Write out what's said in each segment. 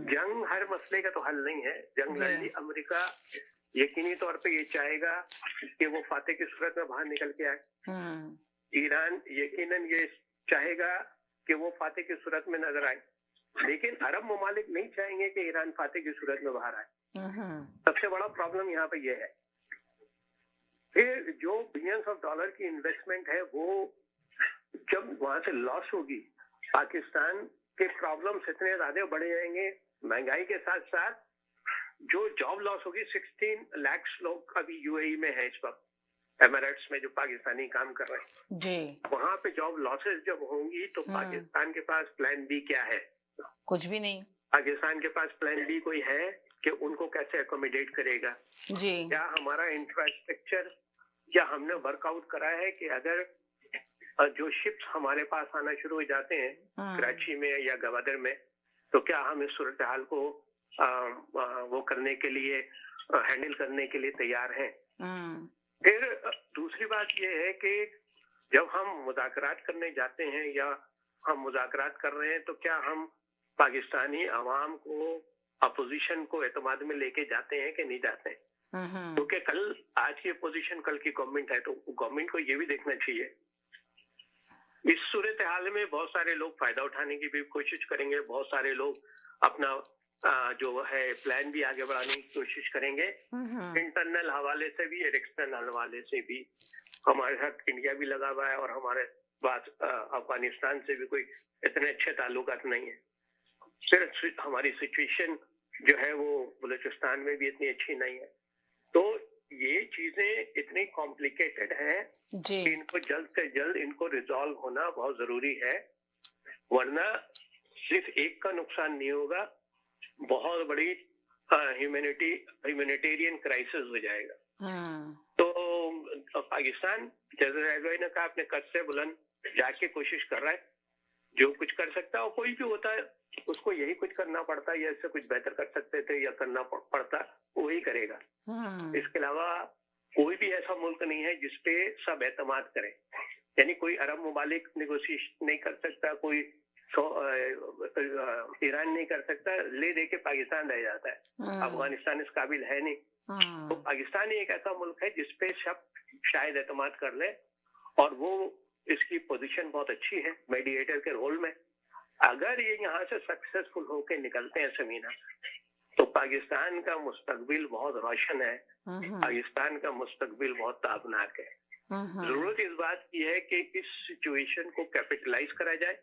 जंग हर मसले का तो हल नहीं है। जंग लड़ ली अमेरिका, यकीनी तौर पे ये चाहेगा कि वो फातेह की सूरत में बाहर निकल के आए। ईरान यकीनन ये चाहेगा कि वो फातेह की सूरत में नजर आए, लेकिन अरब ममालिक नहीं चाहेंगे कि ईरान फातेह की सूरत में बाहर आए। सबसे बड़ा प्रॉब्लम यहाँ पे ये है। फिर जो बिलियंस ऑफ डॉलर की इन्वेस्टमेंट है, वो जब वहां से लॉस होगी, पाकिस्तान के प्रॉब्लम्स इतने ज्यादा बढ़ जाएंगे, महंगाई के साथ साथ जो जॉब लॉस होगी। 16 लाख लोग अभी यूएई में है इस वक्त, एमिरेट्स में, जो पाकिस्तानी काम कर रहे हैं जी। वहां पे जॉब लॉसेस जब होंगी तो पाकिस्तान के पास प्लान बी क्या है? कुछ भी नहीं। पाकिस्तान के पास प्लान बी कोई है कि उनको कैसे अकोमोडेट करेगा जी? क्या हमारा इंफ्रास्ट्रक्चर, या हमने वर्कआउट करा है कि अगर जो शिप्स हमारे पास आना शुरू हो जाते हैं कराची में या गवादर में, तो क्या हम इस सूरत हाल को वो करने के लिए, हैंडल करने के लिए तैयार हैं? फिर दूसरी बात ये है कि जब हम मुज़ाकरात करने जाते हैं या हम मुज़ाकरात कर रहे हैं, तो क्या हम पाकिस्तानी अवाम को, अपोजिशन को एतमाद में लेके जाते हैं कि नहीं जाते हैं? क्योंकि कल, आज की अपोजिशन कल की गवर्नमेंट है, तो गवर्नमेंट को ये भी देखना चाहिए। इस सूरत हाल में बहुत सारे लोग फायदा उठाने की भी कोशिश करेंगे, बहुत सारे लोग अपना जो है प्लान भी आगे बढ़ाने की कोशिश करेंगे, इंटरनल हवाले से भी और एक्सटर्नल हवाले से भी। हमारे साथ इंडिया भी लगा हुआ है और हमारे पास अफगानिस्तान से भी कोई इतने अच्छे ताल्लुकात नहीं है। सिर्फ हमारी सिचुएशन जो है वो बलूचिस्तान में भी इतनी अच्छी नहीं है। तो ये चीजें इतनी कॉम्प्लिकेटेड हैं कि इनको जल्द से जल्द इनको रिजॉल्व होना बहुत जरूरी है, वरना सिर्फ एक का नुकसान नहीं होगा, बहुत बड़ी ह्यूमैनिटेरियन क्राइसिस हो जाएगा। तो पाकिस्तान, जैसे राजभाई ने कहा, अपने कद से बुलंद जाके कोशिश कर रहा है, जो कुछ कर सकता है, और कोई भी होता है उसको यही कुछ करना पड़ता है, या इससे कुछ बेहतर कर सकते थे या करना पड़ता, वही करेगा। इसके अलावा कोई भी ऐसा मुल्क नहीं है जिसपे सब एतमाद करें, यानी कोई अरब ममालिक नेगोशिएशन नहीं कर सकता, कोई ईरान नहीं कर सकता, ले दे के पाकिस्तान रह जाता है। अफगानिस्तान इस काबिल है नहीं, तो पाकिस्तान ही एक ऐसा मुल्क है जिसपे सब शायद एतमाद कर ले, और वो इसकी पोजीशन बहुत अच्छी है मीडिएटर के रोल में। अगर ये यहाँ से सक्सेसफुल होके निकलते हैं समीना, तो पाकिस्तान का मुस्तकबिल बहुत रोशन है, पाकिस्तान का मुस्तकबिल बहुत ताबनाक है। जरूरत इस बात की है कि इस सिचुएशन को कैपिटलाइज करा जाए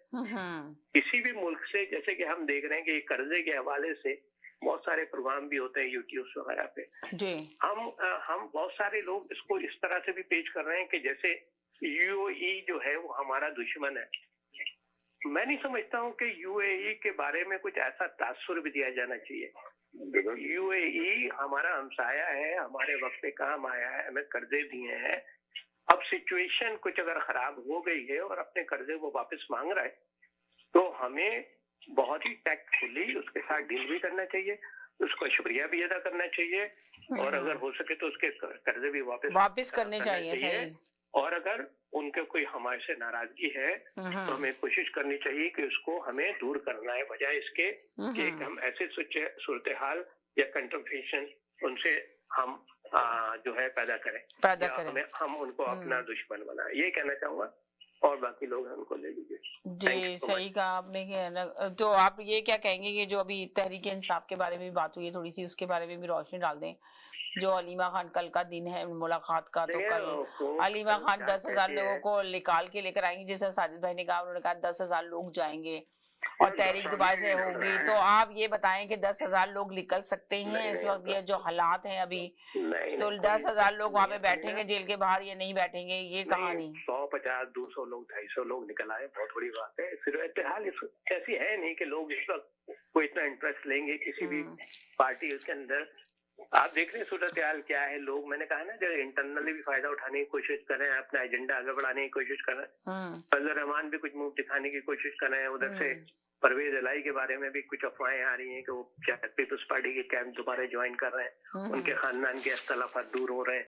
किसी भी मुल्क से। जैसे कि हम देख रहे हैं कि कर्जे के हवाले से बहुत सारे प्रोग्राम भी होते हैं यूट्यूब वगैरह पे जी। हम बहुत सारे लोग इसको इस तरह से भी पेश कर रहे हैं कि जैसे यूएई जो है वो हमारा दुश्मन है। मैं नहीं समझता हूँ कि यूएई के बारे में कुछ ऐसा तासुर भी दिया जाना चाहिए। यूएई हमारा हमसाया है, हमारे वक्त पे काम आया है, हमें कर्जे दिए हैं। अब सिचुएशन कुछ अगर खराब हो गई है और अपने कर्जे वो वापस मांग रहा है, तो हमें बहुत ही टैक्टफुली उसके साथ डील भी करना चाहिए, उसको शुक्रिया भी अदा करना चाहिए, और अगर हो सके तो उसके कर्जे भी वापस करने चाहिए। और अगर उनके कोई हमारे से नाराजगी है तो हमें कोशिश करनी चाहिए कि उसको हमें दूर करना है, बजाय इसके कि हम ऐसे सूरत हाल या कंट्रोवर्शन उनसे हम जो है पैदा करें। हम उनको अपना दुश्मन बनाए, ये कहना चाहूंगा, और बाकी लोग उनको ले लीजिए। जी सही कहा आपने कि तो आप ये क्या कहेंगे कि जो अभी तहरीक इंसाफ के बारे में भी बात हुई है थोड़ी सी, उसके बारे में भी रोशनी डाल दें। जो अलीमा खान, कल का दिन है मुलाकात का, तो कल अलीमा खान 10,000 लोगों को निकाल के लेकर आएंगी, जैसे साजिद भाई ने कहा, उन्होंने कहा 10,000 लोग जाएंगे और तहरीक दुबाई से होगी। तो आप ये बताएं कि 10,000 लोग निकल सकते हैं इस वक्त, ये जो हालात हैं अभी, तो 10,000 लोग वहाँ पे बैठेंगे जेल के बाहर या नहीं बैठेंगे, ये कहानी? 150, 200 लोग, 250 लोग निकल आए, बहुत बड़ी बात है। सूरत हाल ऐसी है नहीं कि लोग इस वक्त कोई इतना इंटरेस्ट लेंगे किसी भी पार्टी उसके अंदर। आप देख रहे हैं सूरत हाल क्या है। लोग, मैंने कहा ना, जो इंटरनली भी फायदा उठाने की कोशिश कर रहे हैं, अपना एजेंडा आगे बढ़ाने की कोशिश कर रहे हैं। फजल रहमान भी कुछ मुंह दिखाने की कोशिश कर रहे हैं। उधर से परवेज इलाही के बारे में भी कुछ अफवाहें आ रही हैं कि वो पीपल्स पार्टी के कैंप दोबारा ज्वाइन कर रहे हैं, उनके खानदान के अख्तलाफात दूर हो रहे हैं।